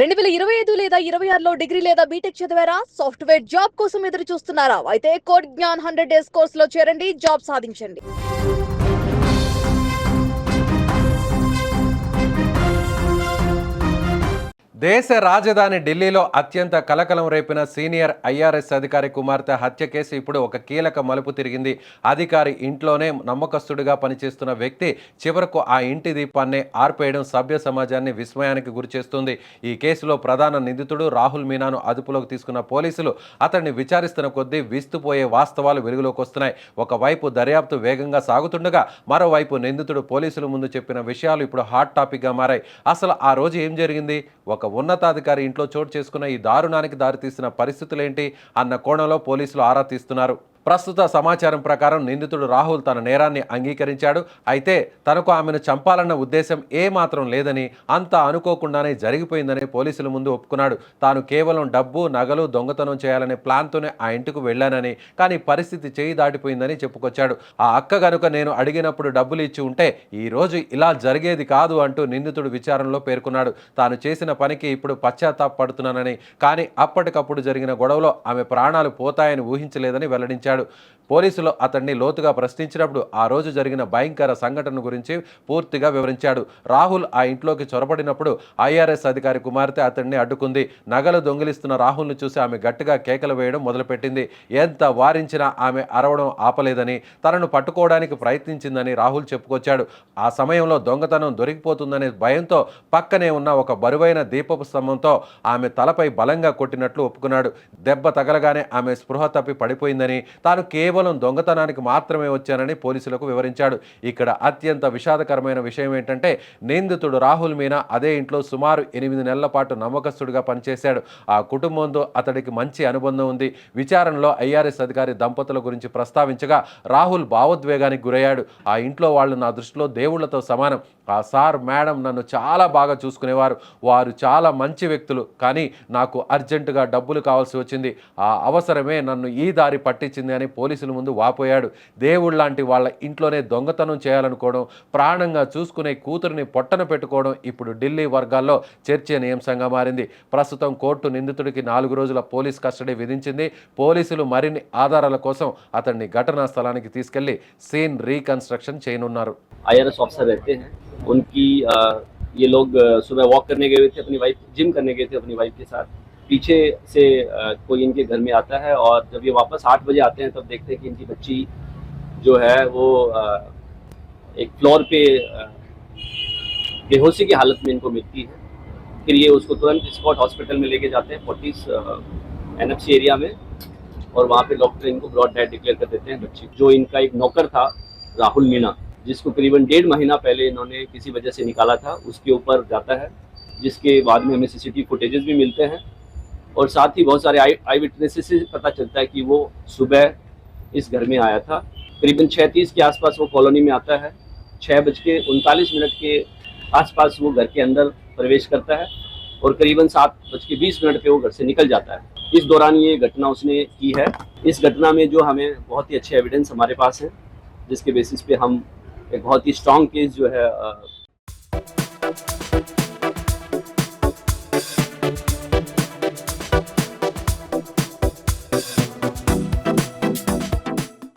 2025 లేదా 26లో డిగ్రీ లేదా బీటెక్ చదివారా? సాఫ్ట్‌వేర్ జాబ్ కోసం ఎదురు చూస్తున్నారా? అయితే కోడ్ జ్ఞాన్ 100 డేస్ కోర్సులో చేరండి, జాబ్ సాధించండి. దేశ రాజధాని ఢిల్లీలో అత్యంత కలకలం రేపిన సీనియర్ ఐఆర్ఎస్ అధికారి కుమార్తె హత్య కేసు ఇప్పుడు ఒక కీలక మలుపు తిరిగింది. అధికారి ఇంట్లోనే నమ్మకస్తుడిగా పనిచేస్తున్న వ్యక్తి చివరకు ఆ ఇంటి దీపాన్ని ఆర్పేయడం సభ్య సమాజాన్ని విస్మయానికి గురిచేస్తుంది. ఈ కేసులో ప్రధాన నిందితుడు రాహుల్ మీనాను అదుపులోకి తీసుకున్న పోలీసులు అతన్ని విచారిస్తున్న కొద్దీ విస్తుపోయే వాస్తవాలు వెలుగులోకి వస్తున్నాయి. ఒకవైపు దర్యాప్తు వేగంగా సాగుతుండగా మరోవైపు నిందితుడు పోలీసుల ముందు చెప్పిన విషయాలు ఇప్పుడు హాట్ టాపిక్గా మారాయి. అసలు ఆ రోజు ఏం జరిగింది? ఒక ఉన్నతాధికారి ఇంట్లో చోటు చేసుకున్న ఈ దారుణానికి దారితీసిన పరిస్థితులేంటి అన్న కోణంలో పోలీసులు ఆరా తీస్తున్నారు. ప్రస్తుత సమాచారం ప్రకారం నిందితుడు రాహుల్ తన నేరాన్ని అంగీకరించాడు. అయితే తనకు ఆమెను చంపాలన్న ఉద్దేశం ఏమాత్రం లేదని, అంతా అనుకోకుండానే జరిగిపోయిందని పోలీసుల ముందు ఒప్పుకున్నాడు. తాను కేవలం డబ్బు, నగలు దొంగతనం చేయాలనే ప్లాన్తోనే ఆ ఇంటికి వెళ్ళానని, కానీ పరిస్థితి చేయి దాటిపోయిందని చెప్పుకొచ్చాడు. ఆ అక్క గనుక నేను అడిగినప్పుడు డబ్బులు ఇచ్చి ఉంటే ఈ రోజు ఇలా జరిగేది కాదు అంటూ నిందితుడు విచారణలో పేర్కొన్నాడు. తాను చేసిన పనికి ఇప్పుడు పశ్చాత్తాపడుతున్నానని, కానీ అప్పటికప్పుడు జరిగిన గొడవలో ఆమె ప్రాణాలు పోతాయని ఊహించలేదని వెల్లడించాడు. పోలీసులు అతన్ని లోతుగా ప్రశ్నించినప్పుడు ఆ రోజు జరిగిన భయంకర సంఘటన గురించి పూర్తిగా వివరించాడు. రాహుల్ ఆ ఇంట్లోకి చొరబడినప్పుడు ఐఆర్ఎస్ అధికారి కుమార్తె అతన్ని అడ్డుకుంది. నగలు దొంగిలిస్తున్న రాహుల్ను చూసి ఆమె గట్టిగా కేకలు వేయడం మొదలుపెట్టింది. ఎంత వారించినా ఆమె అరవడం ఆపలేదని, తనను పట్టుకోవడానికి ప్రయత్నించిందని రాహుల్ చెప్పుకొచ్చాడు. ఆ సమయంలో దొంగతనం దొరికిపోతుందనే భయంతో పక్కనే ఉన్న ఒక బరువైన దీపపు స్తంభంతో ఆమె తలపై బలంగా కొట్టినట్లు ఒప్పుకున్నాడు. దెబ్బ తగలగానే ఆమె స్పృహ తప్పి పడిపోయిందని, తాను కేవలం దొంగతనానికి మాత్రమే వచ్చానని పోలీసులకు వివరించాడు. ఇక్కడ అత్యంత విషాదకరమైన విషయం ఏంటంటే, నిందితుడు రాహుల్ మీనా అదే ఇంట్లో సుమారు 8 నెలల పాటు నమ్మకస్తుడిగా పనిచేశాడు. ఆ కుటుంబంతో అతడికి మంచి అనుబంధం ఉంది. విచారణలో ఐఆర్ఎస్ అధికారి దంపతుల గురించి ప్రస్తావించగా రాహుల్ భావోద్వేగానికి గురయ్యాడు. ఆ ఇంట్లో వాళ్ళు నా దృష్టిలో దేవుళ్లతో సమానం. ఆ సార్, మేడం నన్ను చాలా బాగా చూసుకునేవారు. వారు చాలా మంచి వ్యక్తులు. కానీ నాకు అర్జెంటుగా డబ్బులు కావాల్సి వచ్చింది. ఆ అవసరమే నన్ను ఈ దారి పట్టించింది అని పోలీసుల ముందు వాపోయాడు. దేవుళ్లాంటి వాళ్ళ ఇంట్లోనే దొంగతనం చేయాలనుకోవడం, ప్రాణంగా చూసుకునే కూతురిని పొట్టన పెట్టుకోవడం ఇప్పుడు ఢిల్లీ వర్గాల్లో చర్చనీయాంశంగా మారింది. ప్రస్తుతం కోర్టు నిందితుడికి 4 రోజుల పోలీస్ కస్టడీ విధించింది. పోలీసులు మరిన్ని ఆధారాల కోసం అతన్ని ఘటనా స్థలానికి తీసుకెళ్లి సీన్ రీకన్స్ట్రక్షన్ చేయనున్నారు. IRS ऑफिसर रहते हैं, उनकी ये लोग सुबह वॉक करने गए थे, अपनी वाइफ जिम करने गए थे अपनी वाइफ के साथ। पीछे से कोई इनके घर में आता है और जब ये वापस 8 बजे आते हैं तब देखते हैं कि इनकी बच्ची जो है वो एक फ्लोर पे बेहोशी की हालत में इनको मिलती है। फिर ये उसको तुरंत स्पॉट हॉस्पिटल में लेके जाते हैं, फोर्टिस NFC एरिया में, और वहाँ पे डॉक्टर इनको ब्रॉड डेड डिक्लेयर कर देते हैं बच्ची। जो इनका एक नौकर था राहुल मीना, जिसको करीबन 1.5 महीना पहले इन्होंने किसी वजह से निकाला था, उसके ऊपर जाता है, जिसके बाद में हमें CCTV फुटेजेस भी मिलते हैं और साथ ही बहुत सारे आई विटनेसेस से पता चलता है कि वो सुबह इस घर में आया था। करीबन 6:30 के आसपास वो कॉलोनी में आता है। 6:39 के आसपास वो घर के अंदर प्रवेश करता है और करीबन 7:20 पे वो घर से निकल जाता है। इस दौरान ये घटना उसने की है। इस घटना में जो हमें बहुत ही अच्छे एविडेंस हमारे पास हैं, जिसके बेसिस पे हम एक बहुत ही स्ट्रॉन्ग केस जो है